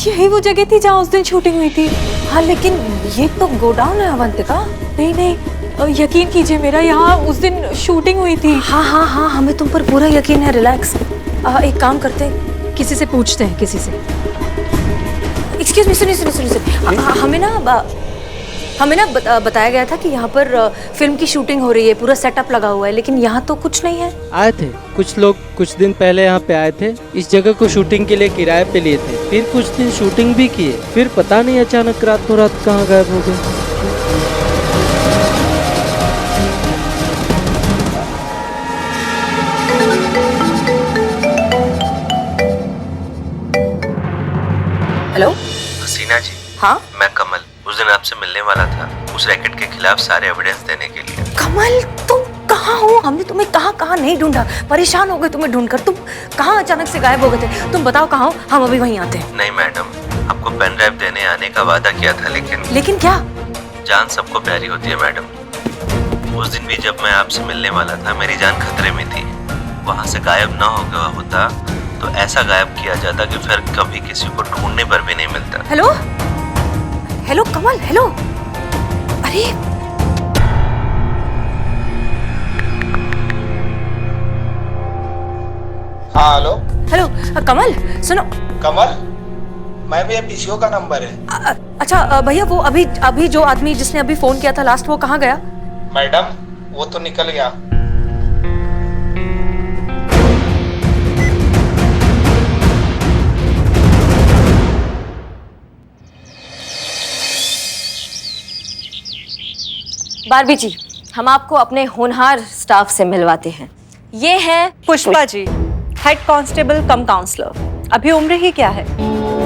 यही वो जगह थी जहाँ उस दिन शूटिंग हुई थी। हाँ लेकिन ये तो गोडाउन है अवंतिका। नहीं नहीं, यकीन कीजिए मेरा, यहाँ उस दिन शूटिंग हुई थी। हाँ हाँ हाँ, हमें तुम पर पूरा यकीन है, रिलैक्स। एक काम करते हैं, किसी से पूछते हैं, किसी से। एक्सक्यूज मी, सुनिए सुनिए सुनिए, हमें ना बताया गया था कि यहाँ पर फिल्म की शूटिंग हो रही है, पूरा सेटअप लगा हुआ है, लेकिन यहाँ तो कुछ नहीं है। आए थे कुछ लोग, कुछ दिन पहले यहाँ पे आए थे, इस जगह को शूटिंग के लिए किराए पे लिए थे, फिर कुछ दिन शूटिंग भी किए, फिर पता नहीं अचानक रातों रात कहाँ गायब हो गए। हेलो हसीना जी। हाँ मैं कमल, उस दिन आपसे मिलने वाला था उस रैकेट के खिलाफ सारे एविडेंस देने के लिए। कमल, तुम कहाँ हो? हमने तुम्हें कहाँ नहीं ढूंढा, परेशान हो गए तुम्हें ढूंढकर। तुम कहाँ अचानक से गायब हो गए थे? तुम बताओ कहाँ हो, हम अभी वहीं आते हैं। नहीं मैडम, आपको पेन ड्राइव देने आने का वादा किया था, लेकिन क्या? जान सबको प्यारी होती है मैडम। उस दिन भी जब मैं आपसे मिलने वाला था मेरी जान खतरे में थी। वहाँ से गायब ना हो गया होता तो ऐसा गायब किया जाता कि फिर कभी किसी को ढूंढने पर भी नहीं मिलता। हेलो हेलो कमल, हेलो। अरे हाँ हेलो। हेलो कमल, सुनो। कमल, मैं भी पीसीओ का नंबर है। अच्छा भैया, वो अभी जो आदमी जिसने अभी फोन किया था लास्ट, वो कहाँ गया? मैडम वो तो निकल गया। बारबी जी, हम आपको अपने होनहार स्टाफ से मिलवाते हैं। ये है पुष्पा जी, हेड कांस्टेबल कम काउंसलर। अभी उम्र ही क्या है,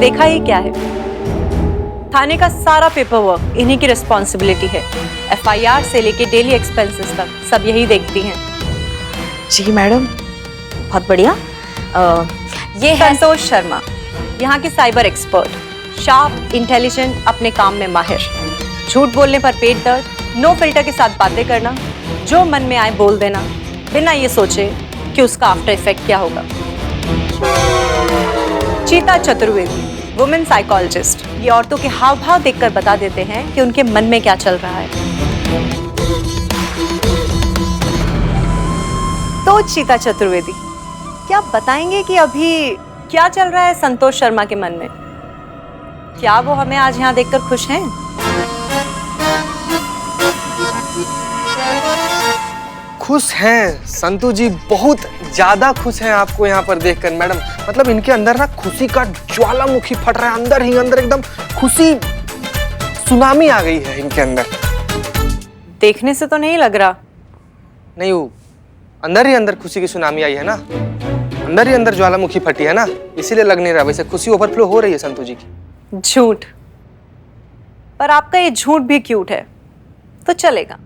देखा ही क्या है। थाने का सारा पेपर वर्क इन्हीं की रिस्पॉन्सिबिलिटी है। एफआईआर से लेके डेली एक्सपेंसेस तक सब यही देखती हैं। जी मैडम, बहुत बढ़िया। ये है संतोष शर्मा, यहाँ की साइबर एक्सपर्ट, शार्प, इंटेलिजेंट, अपने काम में माहिर। झूठ बोलने पर पेट दर्द, नो फिल्टर के साथ बातें करना, जो मन में आए बोल देना, बिना ये सोचे कि उसका आफ्टर इफेक्ट क्या होगा। चीता चतुर्वेदी, वुमेन साइकोलॉजिस्ट, ये औरतों के हाव भाव देखकर बता देते हैं कि उनके मन में क्या चल रहा है। तो चीता चतुर्वेदी, क्या आप बताएंगे कि अभी क्या चल रहा है संतोष शर्मा के मन में? क्या वो हमें आज यहाँ देखकर खुश हैं? खुश हैं संतू जी, बहुत ज्यादा खुश हैं आपको यहाँ पर देखकर मैडम। मतलब इनके अंदर ना खुशी का ज्वालामुखी फट रहा है, अंदर ही अंदर एकदम खुशी सुनामी आ गई है इनके अंदर। देखने से तो नहीं लग रहा। नहीं, वो अंदर ही अंदर खुशी की सुनामी आई है ना, अंदर ही अंदर ज्वालामुखी फटी है ना, इसीलिए लग नहीं रहा। वैसे खुशी ओवरफ्लो हो रही है संतू जी की। झूठ, पर आपका ये झूठ भी क्यूट है, तो चलेगा।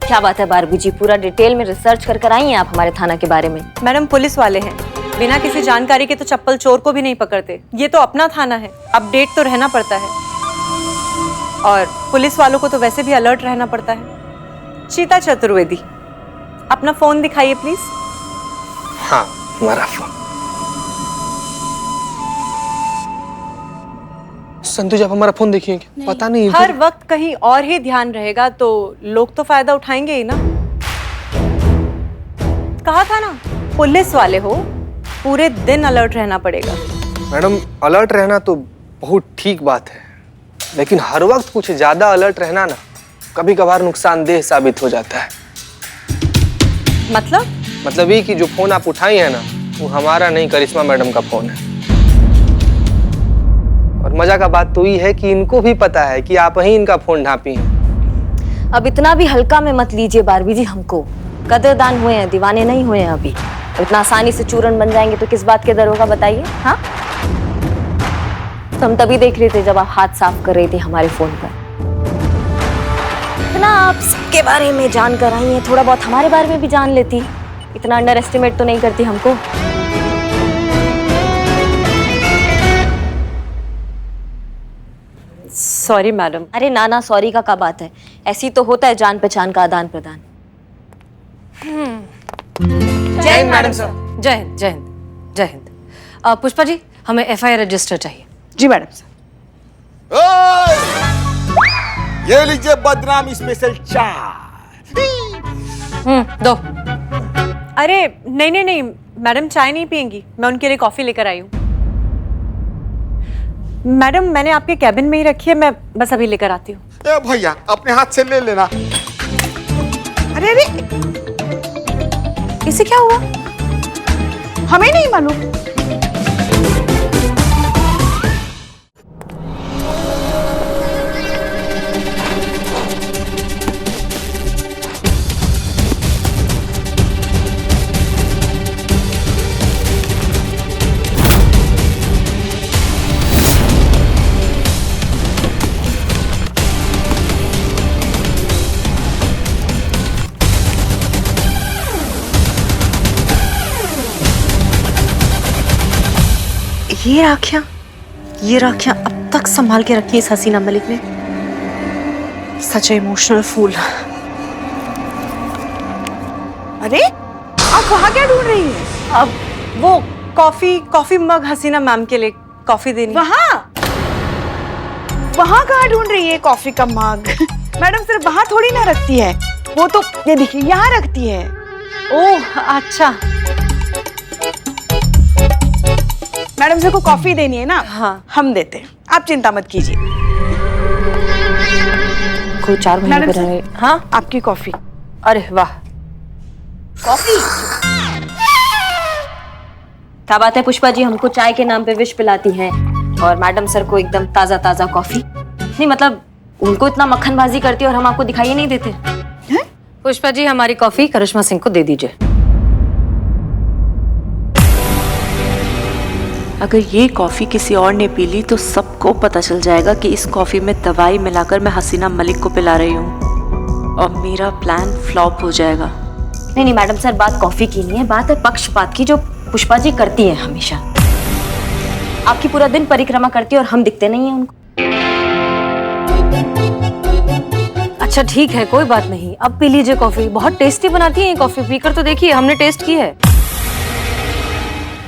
क्या बात है बारबी जी, पूरा डिटेल में रिसर्च कर आई हैं आप हमारे थाना के बारे में। मैडम पुलिस वाले हैं, बिना किसी जानकारी के तो चप्पल चोर को भी नहीं पकड़ते। ये तो अपना थाना है, अपडेट तो रहना पड़ता है, और पुलिस वालों को तो वैसे भी अलर्ट रहना पड़ता है। चीता चतुर्वेदी, अपना फोन दिखाइए प्लीज। हाँ, हमारा फोन। संतू जी, आप हमारा फोन देखिए। क्या पता नहीं, हर वक्त कहीं और ही ध्यान रहेगा तो लोग तो फायदा उठाएंगे ही ना। कहा था ना, पुलिस वाले हो, पूरे दिन अलर्ट रहना पड़ेगा। मैडम अलर्ट रहना तो बहुत ठीक बात है, लेकिन हर वक्त कुछ ज्यादा अलर्ट रहना ना कभी कभार नुकसानदेह साबित हो जाता है। मतलब ये कि जो फोन आप उठाई है ना, वो हमारा नहीं, करिश्मा मैडम का फोन है। और मजा का बात तो ये है कि इनको भी पता है कि आप ही इनका फोन ढांपी हैं। अब इतना भी हल्का में मत लीजिए बारबी जी हमको। कदरदान हुए हैं, दीवाने नहीं हुए हैं अभी। इतना आसानी से चूरन बन जाएंगे तो किस बात के डर होगा बताइए। हाँ, तो हम तभी देख रहे थे जब आप हाथ साफ कर रहे थे हमारे फोन पर। इतना आप सबके बारे में जान कर आई हैं, थोड़ा बहुत हमारे बारे में भी जान लेती, इतना अंडर एस्टिमेट तो नहीं करती हमको। Sorry madam. अरे ना ना, सॉरी का क्या बात है, ऐसी तो होता है जान पहचान का आदान प्रदान। जय हिंद मैडम सर। जय हिंद, जय हिंद, जय हिंद। पुष्पा जी, हमें एफआईआर रजिस्टर चाहिए। जी मैडम सर। ये लीजिए बदनाम स्पेशल चाय। दो। अरे नहीं नहीं नहीं, मैडम चाय नहीं पियेंगी, मैं उनके लिए कॉफी लेकर आई हूँ। मैडम मैंने आपके कैबिन में ही रखी है, मैं बस अभी लेकर आती हूँ। ए भैया अपने हाथ से ले लेना। अरे अरे, इसे क्या हुआ? हमें नहीं मालूम। ये राखियां अब तक संभाल के रखी इस हसीना मलिक ने। सच इमोशनल फूल। अरे आप वहाँ क्या ढूंढ रही हैं? अब वो कॉफी मग हसीना मैम के लिए कॉफी देनी। वहाँ कहाँ ढूंढ रही है कॉफी का मग? मैडम सिर्फ वहाँ थोड़ी ना रखती है, वो तो ये देखिए यहाँ रखती है। ओह अच्छा। मैडम से को कॉफी देनी है ना? हाँ। हम देते हैं, आप चिंता मत कीजिए। कोई 4 महीने मैडम पर रहे। हाँ आपकी कॉफी। अरे वाह, कॉफी? क्या बात है पुष्पा जी, हमको चाय के नाम पे विश पिलाती हैं और मैडम सर को एकदम ताजा ताजा कॉफी। नहीं मतलब उनको इतना मक्खनबाजी करती है और हम आपको दिखाई नहीं देते हैं? पुष्पा जी हमारी कॉफी करिश्मा सिंह को दे दीजिए। अगर ये कॉफ़ी किसी और ने पी ली तो सबको पता चल जाएगा कि इस कॉफ़ी में दवाई मिलाकर मैं हसीना मलिक को पिला रही हूँ और मेरा प्लान फ्लॉप हो जाएगा। नहीं मैडम सर, बात कॉफी की नहीं है, बात है पक्षपात की जो पुष्पा जी करती है हमेशा। आपकी पूरा दिन परिक्रमा करती है और हम दिखते नहीं है उनको। अच्छा ठीक है, कोई बात नहीं, अब पी लीजिए कॉफी। बहुत टेस्टी बनाती है ये कॉफी, पीकर तो देखिए, हमने टेस्ट की है।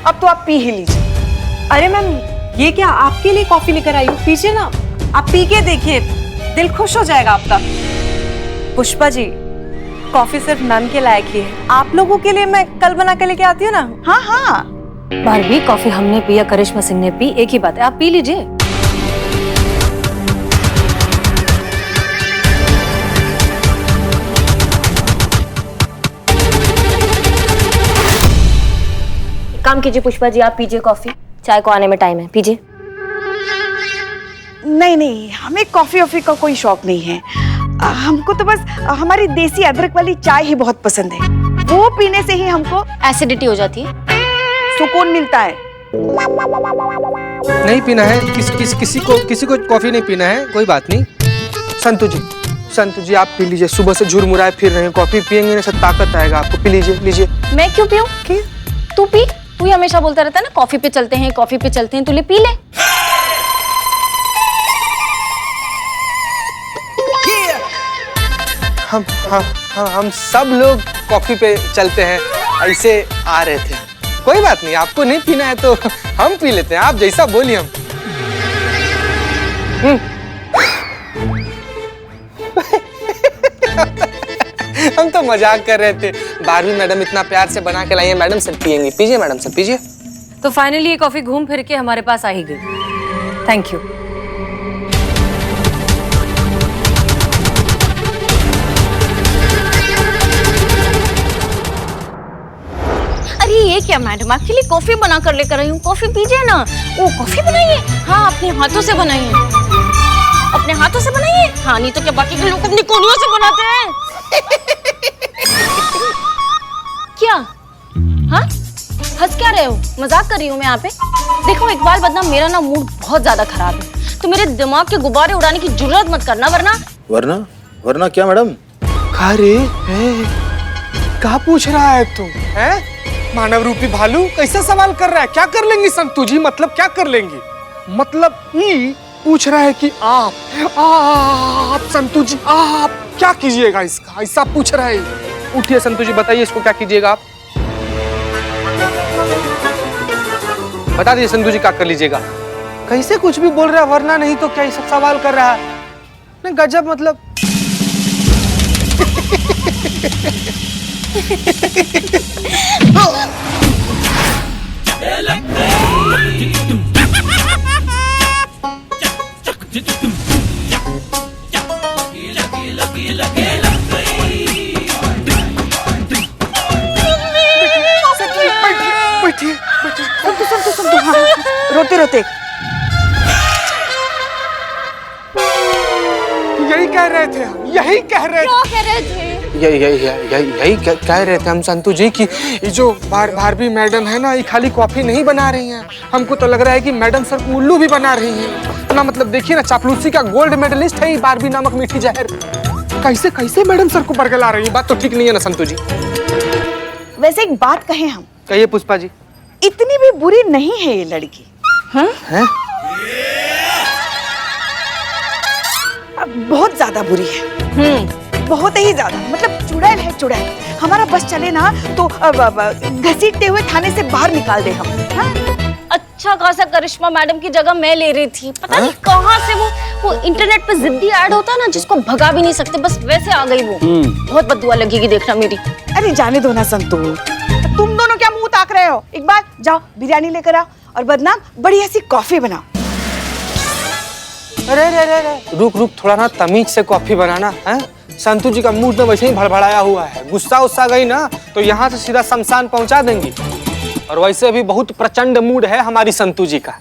अब तो आप पी ही लीजिए। अरे मैम ये क्या आपके लिए कॉफी लेकर आई हूँ, पीजिए ना, आप पी के देखिए, दिल खुश हो जाएगा आपका। पुष्पा जी कॉफी सिर्फ मैम के लायक ही है, आप लोगों के लिए मैं कल बना के लेके आती हूँ ना। हाँ हाँ, बारबी कॉफी हमने पी या करिश्मा सिंह ने पी, एक ही बात है, आप पी लीजिए। काम कीजिए पुष्पा जी, आप पीजिए कॉफी, चाय को आने में टाइम है, पीजिए। नहीं हमें कॉफी वॉफी का कोई शौक नहीं है। हमको तो बस हमारी देसी अदरक वाली चाय ही बहुत पसंद है, वो पीने से ही हमको एसिडिटी हो जाती है, सुकून मिलता है। नहीं पीना है, किसी को कॉफी नहीं पीना है, कोई बात नहीं। संतु जी आप पी लीजिए, सुबह से झुरमुराए फिर रहे हैं, कॉफी पियेंगे ना सब ताकत आएगा आपको, पी लीजिए। मैं क्यों पीऊं? तू पी, तू ही हमेशा बोलता रहता है ना कॉफी पे चलते हैं, तू ले पी ले। हम सब लोग कॉफी पे चलते हैं, ऐसे आ रहे थे। कोई बात नहीं, आपको नहीं पीना है तो हम पी लेते हैं, आप जैसा बोलिए। हम तो मजाक कर रहे थे, बारहवीं मैडम इतना प्यार से बना के लाई है, मैडम सर पियेंगी, पीजिए मैडम सर पीजिए। तो फाइनली ये कॉफी घूम फिर के हमारे पास आ ही गई, थैंक यू। अरे ये क्या मैडम, आपके लिए कॉफी बना कर लेकर आई हूँ, कॉफी पीजिए ना। ओ कॉफी बनाइए, हाँ अपने हाथों से बनाइए, अपने हाथों से बनाइए। हाँ नहीं तो क्या बाकी के लोग अपनी कोलियों से बनाते हैं? क्या? हाँ हंस क्या रहे हो, मजाक कर रही हूँ मैं यहाँ पे। देखो इकबाल बदनाम, मेरा ना मूड बहुत ज्यादा खराब है, तो मेरे दिमाग के गुब्बारे उड़ाने की जरूरत मत करना, वरना क्या मैडम? अरे क्या पूछ रहा है तुम? हैं? मानव रूपी भालू कैसा सवाल कर रहा है? क्या कर लेंगी संतु जी, मतलब क्या कर लेंगी? मतलब ये पूछ रहा है कि आप संतु जी आप क्या कीजिएगा इसका, ऐसा पूछ रहा है। उठिए संतु जी, बताइए इसको क्या कीजिएगा आप, बता दीजिए संतु जी क्या कर लीजिएगा। कैसे कुछ भी बोल रहा है, वरना नहीं तो क्या ये सब सवाल कर रहा है? नहीं गजब मतलब। बैठिए बैठिए। सुन हाँ, रोते रोते यही कह रहे थे हम, यही कह रहे थे। यही कह रहे थे हम संतू जी कि ये जो भारबी मैडम है ना, ये खाली कॉफी नहीं बना रही हैं, हमको तो लग रहा है कि मैडम सर को उल्लू भी बना रही हैं ना। मतलब देखिए ना, चापलूसी का गोल्ड मेडलिस्ट है ये बारबी नामक मीठी जहर। कैसे कैसे मैडम सर को बरगला रही है, बात तो ठीक नहीं है ना संतू जी। वैसे एक बात कहें हम, कहिए पुष्पा जी। इतनी भी बुरी नहीं है ये लड़की। हैं? बहुत ज्यादा बुरी है। बहुत ही ज्यादा, मतलब चुड़ैल है चुड़ैल। हमारा बस चले ना तो घसीटते हुए थाने से बाहर निकाल दे हम। अच्छा खासा करिश्मा मैडम की जगह मैं ले रही थी। पता नहीं कहाँ से वो इंटरनेट पे जिद्दी ऐड होता है ना, जिसको भगा भी नहीं सकते, बस वैसे आ गई वो। बहुत बददुआ लगेगी देखना मेरी। अरे जाने दो ना संतू, तुम दोनों क्या मुंह ताक रहे हो? एक बार जाओ बिरयानी लेकर आओ और बदनाम बढ़िया सी कॉफी बनाओ। अरे रुक थोड़ा ना तमीज से कॉफी बनाना है। संतू जी का मूड तो वैसे ही भड़बड़ाया हुआ है, गुस्सा गई ना तो यहाँ से सीधा शमशान पहुंचा देंगी। और वैसे भी बहुत प्रचंड मूड है हमारी संतू जी का।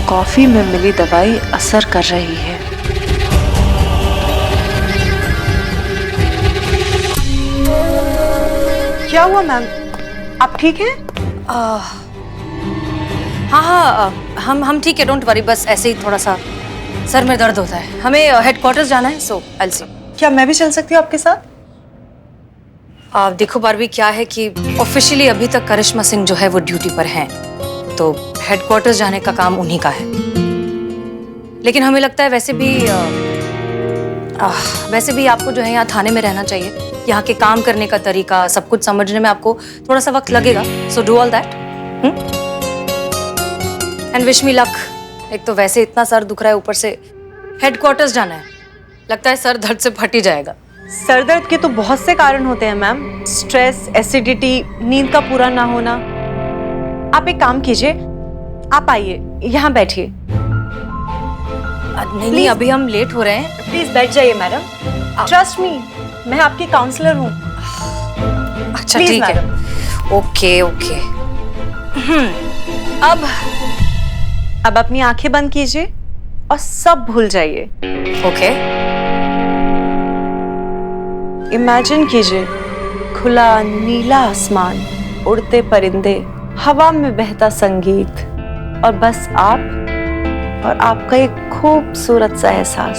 कॉफी में मिली दवाई असर कर रही है। क्या हुआ मैम, आप ठीक हैं? हाँ, हम ठीक है, डोंट वरी। बस ऐसे ही थोड़ा सा सर में दर्द होता है। हमें हेडक्वार्टर्स जाना है, सो आई विल सी। क्या मैं भी चल सकती हूँ आपके साथ? देखो बारबी, क्या है कि ऑफिशियली अभी तक करिश्मा सिंह जो है वो ड्यूटी पर हैं, तो हेडक्वार्टर्स जाने का काम उन्हीं का है। लेकिन हमें लगता है वैसे भी आपको जो है यहाँ थाने में रहना चाहिए। यहाँ के काम करने का तरीका, सब कुछ समझने में आपको थोड़ा सा वक्त लगेगा। So do all that and wish me luck. एक तो वैसे इतना सर दुख रहा है, ऊपर से हेडक्वार्टर्स जाना है। लगता है सर दर्द से फट ही जाएगा। सर दर्द के तो बहुत से कारण होते हैं मैम, स्ट्रेस, एसिडिटी, नींद का पूरा ना होना। आप एक काम कीजिए, आप आइए यहाँ बैठिए। नहीं, अभी हम लेट हो रहे हैं। प्लीज बैठ जाइए मैडम, ट्रस्ट मी, मैं आपकी काउंसलर हूँ। अच्छा Please, ठीक है, ओके। अब अपनी आंखें बंद कीजिए और सब भूल जाइए। ओके। इमेजिन कीजिए, खुला नीला आसमान, उड़ते परिंदे, हवा में बहता संगीत और बस आप और आपका एक खूबसूरत सा एहसास।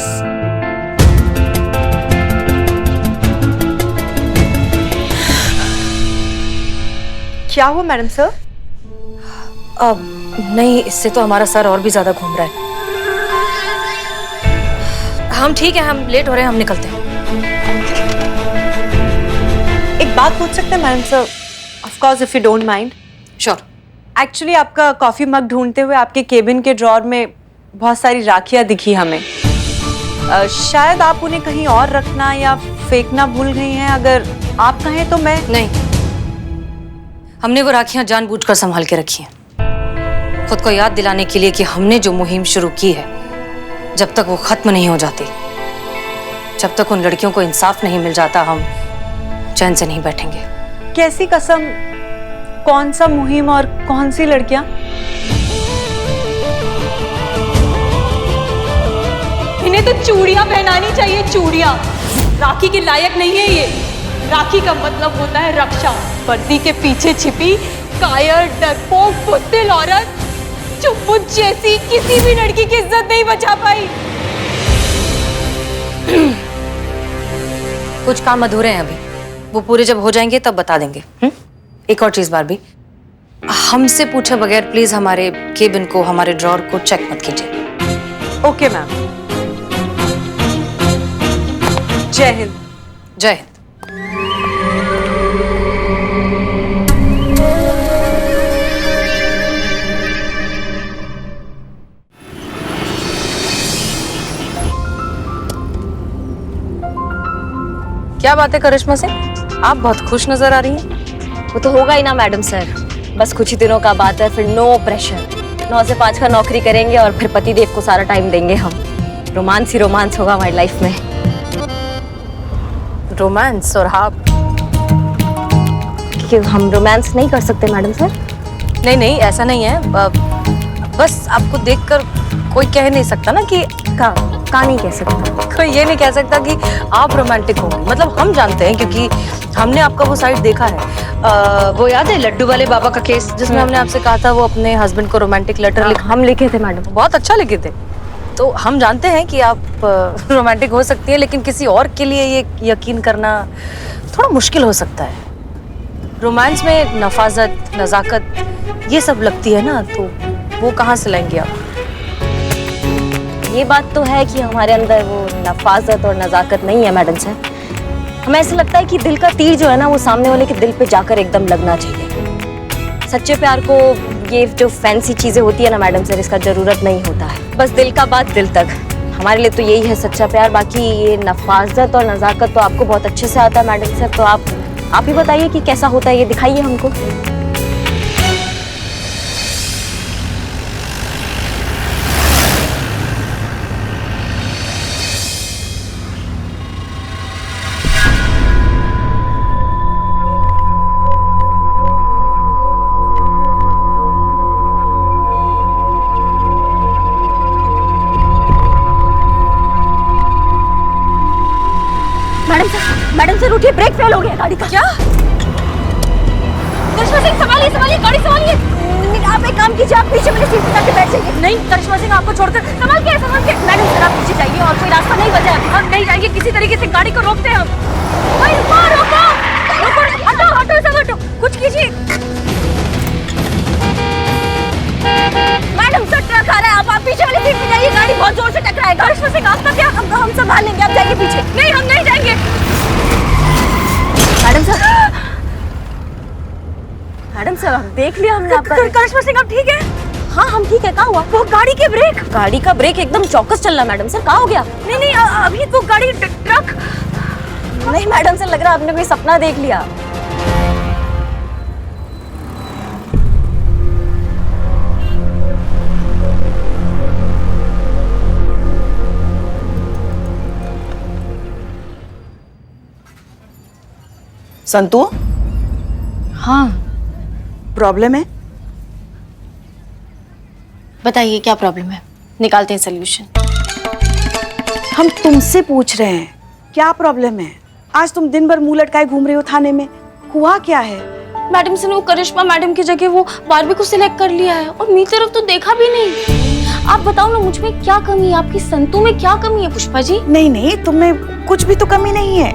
क्या हुआ मैडम सर? नहीं, इससे तो हमारा सर और भी ज्यादा घूम रहा है। हम ठीक है, हम लेट हो रहे हैं, हम निकलते हैं। एक बात पूछ सकते हैं madam sir? Of course if you don't mind. Sure. Actually आपका कॉफी मग ढूंढते हुए आपके केबिन के ड्रॉर में बहुत सारी राखियां दिखी हमें। शायद आप उन्हें कहीं और रखना या फेंकना भूल गई हैं। अगर आप कहें तो मैं। नहीं, हमने वो राखियां जानबूझकर संभाल के रखी हैं, खुद को याद दिलाने के लिए कि हमने जो मुहिम शुरू की है, जब तक वो खत्म नहीं हो जाती, जब तक उन लड़कियों को इंसाफ नहीं मिल जाता, हम चैन से नहीं बैठेंगे। कैसी कसम? कौन सा मुहिम और कौन सी लड़कियां? इन्हें तो चूड़ियां पहनानी चाहिए, चूड़ियां। राखी के लायक नहीं है ये। राखी का मतलब होता है रक्षा। वर्दी के पीछे छिपी कायर, डरपोक, बुज़दिल औरत जो मुझ जैसी किसी भी लड़की की इज्जत नहीं बचा पाई। कुछ काम अधूरे हैं अभी, वो पूरे जब हो जाएंगे तब बता देंगे। एक और चीज बारबी, हमसे पूछे बगैर प्लीज हमारे केबिन को, हमारे ड्रॉर को चेक मत कीजिए। Okay ma'am. जय हिंद। जय हिंद। क्या बात है करिश्मा सिंह, आप बहुत खुश नजर आ रही हैं। वो तो होगा ही ना मैडम सर, बस कुछ ही दिनों का बात है, फिर नो प्रेशर, 9 से 5 का नौकरी करेंगे और फिर पतिदेव को सारा टाइम देंगे हम। रोमांस ही रोमांस होगा हमारी लाइफ में। रोमांस? और आप? क्यों हम रोमांस नहीं कर सकते मैडम सर? नहीं नहीं, ऐसा नहीं है, बस आपको देखकर कोई कह नहीं सकता ना कि का नहीं कह सकता। कोई ये नहीं कह सकता कि आप रोमांटिक होंगे, मतलब हम जानते हैं क्योंकि हमने आपका वो साइड देखा है। वो याद है लड्डू वाले बाबा का केस जिसमें हमने आपसे कहा था वो अपने हस्बैंड को रोमांटिक लेटर हम लिखे थे मैडम। बहुत अच्छा लिखे थे। तो हम जानते हैं कि आप रोमांटिक हो सकती है, लेकिन किसी और के लिए ये यकीन करना थोड़ा मुश्किल हो सकता है। रोमांस में नफाजत, नजाकत ये सब लगती है ना, तो वो कहाँ से लाएंगे आप? ये बात तो है कि हमारे अंदर वो नफाजत और नजाकत नहीं है मैडम सर। हमें ऐसा लगता है कि दिल का तीर जो है ना वो सामने वाले के दिल पे जाकर एकदम लगना चाहिए। सच्चे प्यार को ये जो फैंसी चीजें होती है ना मैडम सर, इसका जरूरत नहीं होता है। बस दिल का बात दिल तक, हमारे लिए तो यही है सच्चा प्यार। बाकी ये नफाजत और नजाकत तो आपको बहुत अच्छे से आता है मैडम सर, तो आप ही बताइए कि कैसा होता है, ये दिखाइए हमको। मैडम सर उठिए, ब्रेक फेल हो गया गाड़ी का। क्या? करिश्मा सिंह संभालिए संभालिए, गाड़ी संभालिए। आप एक काम कीजिए, आप पीछे मेरी सीट पे जाके बैठ जाइए। नहीं करिश्मा सिंह, आपको छोड़कर संभाल के मैडम सर आप पीछे जाइए, और कोई रास्ता नहीं बचा है। हम नहीं जाएंगे, किसी तरीके से गाड़ी को रोकते हैं हम। भाई रुको रुको रुको, हटो हटो सब हटो, कुछ कीजिए। मैडम सर ट्रक आ रहा है, आप पीछे वाली सीट पे जाइए, गाड़ी बहुत जोर से टकराएगा। करिश्मा सिंह आपका क्या, हम संभाल लेंगे, आप जाइए पीछे। नहीं हम नहीं जाएंगे। मैडम सर आप देख लिया हमने आपका। करिश्मा सिंह आप ठीक है? हाँ हम ठीक है। कहाँ हुआ? वो गाड़ी के ब्रेक, गाड़ी का ब्रेक एकदम चौकस चल रहा मैडम सर, कहाँ हो गया? नहीं अभी वो गाड़ी ट्रक। नहीं मैडम सर, लग रहा है आपने कोई सपना देख लिया। संतु, हाँ प्रॉब्लम है? बताइए क्या प्रॉब्लम है, निकालते हैं सोल्यूशन। हम तुमसे पूछ रहे हैं क्या प्रॉब्लम है? आज तुम दिन भर मुंह लटकाए घूम रहे हो थाने में, हुआ क्या है? मैडम से वो करिश्मा मैडम की जगह वो बारबी को सिलेक्ट कर लिया है और मेरी तरफ तो देखा भी नहीं। आप बताओ ना, मुझ में क्या कमी है, आपकी संतु में क्या कमी है पुष्पा जी? नहीं तुम्हें कुछ भी तो कमी नहीं है।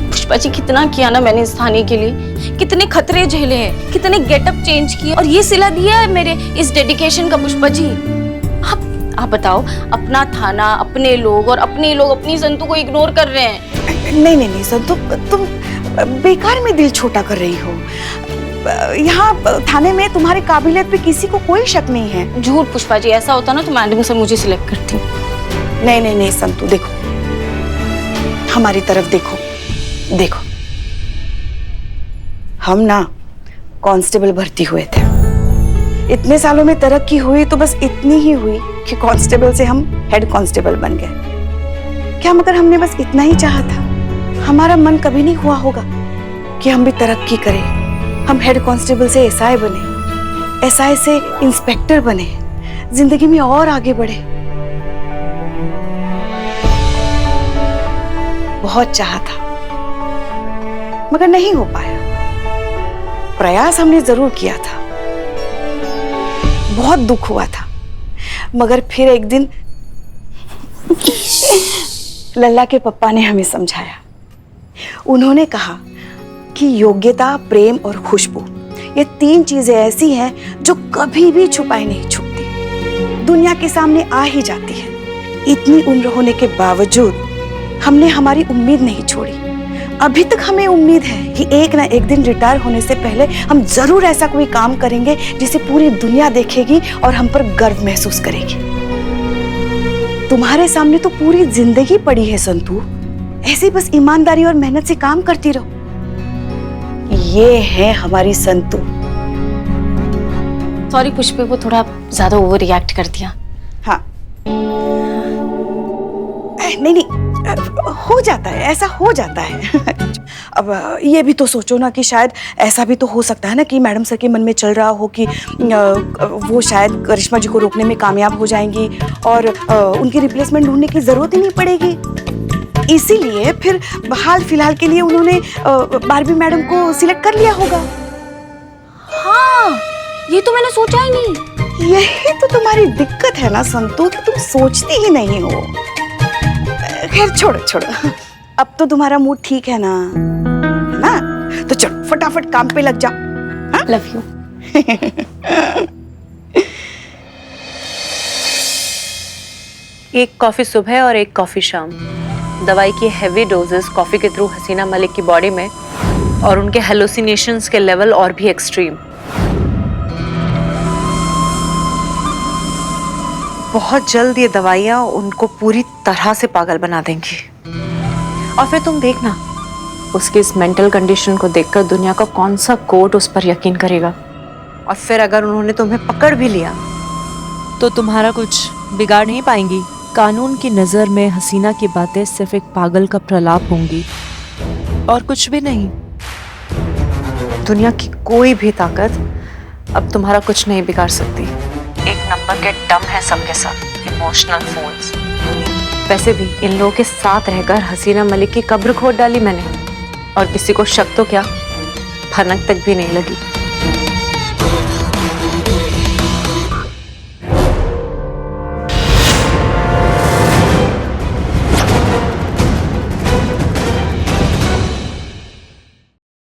पुष्पा जी कितना किया ना मैंने इस थाने के लिए, कितने खतरे झेले हैं, कितने गेटअप चेंज किए और ये सिला दिया है मेरे इस डेडिकेशन का। पुष्पा जी आप बताओ, अपना थाना, अपने लोग और अपने लोग अपनी संतु को इग्नोर कर रहे हैं। नहीं संतु, तुम बेकार में दिल छोटा कर रही हो। यहाँ थाने में तुम्हारे काबिलियत पे किसी को कोई शक नहीं है। झूठ पुष्पा जी, ऐसा होता ना तो मैडम से मुझे सिलेक्ट करती। नहीं संतु, देखो हमारी तरफ देखो, हम ना कांस्टेबल भर्ती हुए थे। इतने सालों में तरक्की हुई तो बस इतनी ही हुई कि कांस्टेबल से हम हेड कांस्टेबल बन गए। क्या मगर हमने बस इतना ही चाहा था? हमारा मन कभी नहीं हुआ होगा कि हम भी तरक्की करें, हम हेड कांस्टेबल से एसआई बने, एसआई से इंस्पेक्टर बने, जिंदगी में और आगे बढ़े। बहुत चाहा था मगर नहीं हो पाया। प्रयास हमने जरूर किया था, बहुत दुख हुआ था, मगर फिर एक दिन लल्ला के पप्पा ने हमें समझाया। उन्होंने कहा कि योग्यता, प्रेम और खुशबू, ये 3 चीजें ऐसी हैं जो कभी भी छुपाई नहीं छुपती, दुनिया के सामने आ ही जाती है। इतनी उम्र होने के बावजूद हमने हमारी उम्मीद नहीं छोड़ी। अभी तक हमें उम्मीद है कि एक ना एक दिन रिटायर होने से पहले हम जरूर ऐसा कोई काम करेंगे जिसे पूरी दुनिया देखेगी और हम पर गर्व महसूस करेगी। तुम्हारे सामने तो पूरी जिंदगी पड़ी है संतू, ऐसे बस ईमानदारी और मेहनत से काम करती रहो। ये है हमारी संतू। सॉरी पुष्पे, वो थोड़ा ज्यादा ओवर रिएक्ट कर दिया। हाँ, नहीं, हो जाता है, ऐसा हो जाता है। अब ये भी तो सोचो ना कि शायद ऐसा भी तो हो सकता है ना कि मैडम सर के मन में चल रहा हो कि वो शायद करिश्मा जी को रोकने में कामयाब हो जाएंगी और उनकी रिप्लेसमेंट ढूंढने की जरूरत ही नहीं पड़ेगी। इसीलिए फिर हाल फिलहाल के लिए उन्होंने बारबी मैडम को सिलेक्ट कर लिया होगा। हाँ, ये तो मैंने सोचा ही नहीं। यही तो तुम्हारी दिक्कत है ना संतू, कि तुम सोचती ही नहीं हो। खैर छोड़ो, अब तो तुम्हारा मूड ठीक है ना, तो चलो फटाफट काम पे लग जाओ। Love you. एक कॉफी सुबह और एक कॉफी शाम। दवाई की हैवी डोजेस कॉफी के थ्रू हसीना मलिक की बॉडी में और उनके हेलुसिनेशंस के लेवल और भी एक्सट्रीम। बहुत जल्द ये दवाइयाँ उनको पूरी तरह से पागल बना देंगी। और फिर तुम देखना, उसकी इस मेंटल कंडीशन को देखकर दुनिया का कौन सा कोर्ट उस पर यकीन करेगा। और फिर अगर उन्होंने तुम्हें पकड़ भी लिया तो तुम्हारा कुछ बिगाड़ नहीं पाएंगी। कानून की नज़र में हसीना की बातें सिर्फ एक पागल का प्रलाप होंगी और कुछ भी नहीं। दुनिया की कोई भी ताकत अब तुम्हारा कुछ नहीं बिगाड़ सकती। एक नंबर के डम है सबके सब, इमोशनल फूल्स। वैसे भी इन लोगों के साथ रहकर हसीना मलिक की कब्र खोद डाली मैंने, और किसी को शक तो क्या, भनक तक भी नहीं लगी।